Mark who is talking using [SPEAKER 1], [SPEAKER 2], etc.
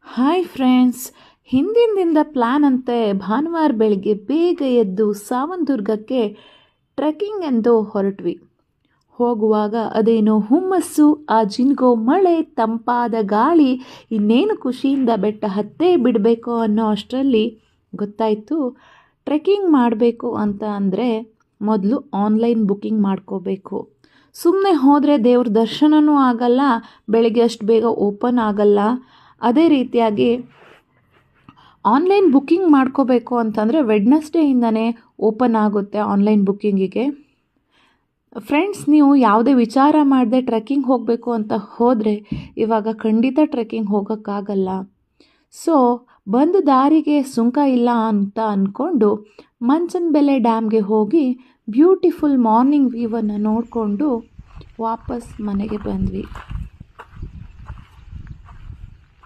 [SPEAKER 1] Hi friends, ಹಿಂದಿನ ದಿನದ plan ಅಂತೆ ಭಾನುವಾರ ಬೆಳಿಗ್ಗೆ ಬೇಗ ಎದ್ದು ಸಾವಂದುರ್ಗಕ್ಕೆ ಟ್ರೆಕ್ಕಿಂಗ್ ಎಂದು ಹೊರಟ್ವಿ. ಹೋಗುವಾಗ ಅದೇನೋ ಹುಮ್ಮಸ್ಸು, ಆ ಜಿನ್ಗೋ ಮಳೆ, ತಂಪಾದ ಗಾಳಿ, ಇನ್ನೇನು ಖುಷಿಯಿಂದ ಬೆಟ್ಟ ಹತ್ತೇ ಬಿಡಬೇಕು ಅನ್ನೋ ಅಷ್ಟರಲ್ಲಿ ಗೊತ್ತಾಯಿತು, ಟ್ರೆಕ್ಕಿಂಗ್ ಮಾಡಬೇಕು ಅಂತ ಅಂದರೆ ಮೊದಲು ಆನ್ಲೈನ್ ಬುಕ್ಕಿಂಗ್ ಮಾಡ್ಕೋಬೇಕು. ಸುಮ್ಮನೆ ಹೋದರೆ ದೇವ್ರ ದರ್ಶನವೂ ಆಗಲ್ಲ, ಬೆಳಗ್ಗೆ ಅಷ್ಟು ಬೇಗ ಓಪನ್ ಆಗಲ್ಲ. ಅದೇ ರೀತಿಯಾಗಿ ಆನ್ಲೈನ್ ಬುಕ್ಕಿಂಗ್ ಮಾಡ್ಕೋಬೇಕು ಅಂತಂದರೆ ವೆಡ್ನಸ್ಡೇಯಿಂದನೇ ಓಪನ್ ಆಗುತ್ತೆ ಆನ್ಲೈನ್ ಬುಕ್ಕಿಂಗಿಗೆ. ಫ್ರೆಂಡ್ಸ್, ನೀವು ಯಾವುದೇ ವಿಚಾರ ಮಾಡದೆ ಟ್ರೆಕ್ಕಿಂಗ್ ಹೋಗಬೇಕು ಅಂತ ಹೋದರೆ ಇವಾಗ ಖಂಡಿತ ಟ್ರೆಕ್ಕಿಂಗ್ ಹೋಗೋಕ್ಕಾಗಲ್ಲ. ಸೊ ಬಂದು ದಾರಿಗೆ ಸುಂಕ ಇಲ್ಲ ಅಂತ ಅಂದ್ಕೊಂಡು ಮಂಚನಬೆಲೆ ಡ್ಯಾಮ್ಗೆ ಹೋಗಿ ಬ್ಯೂಟಿಫುಲ್ ಮಾರ್ನಿಂಗ್ ವ್ಯೂವನ್ನು ನೋಡಿಕೊಂಡು ವಾಪಸ್ ಮನೆಗೆ ಬಂದ್ವಿ.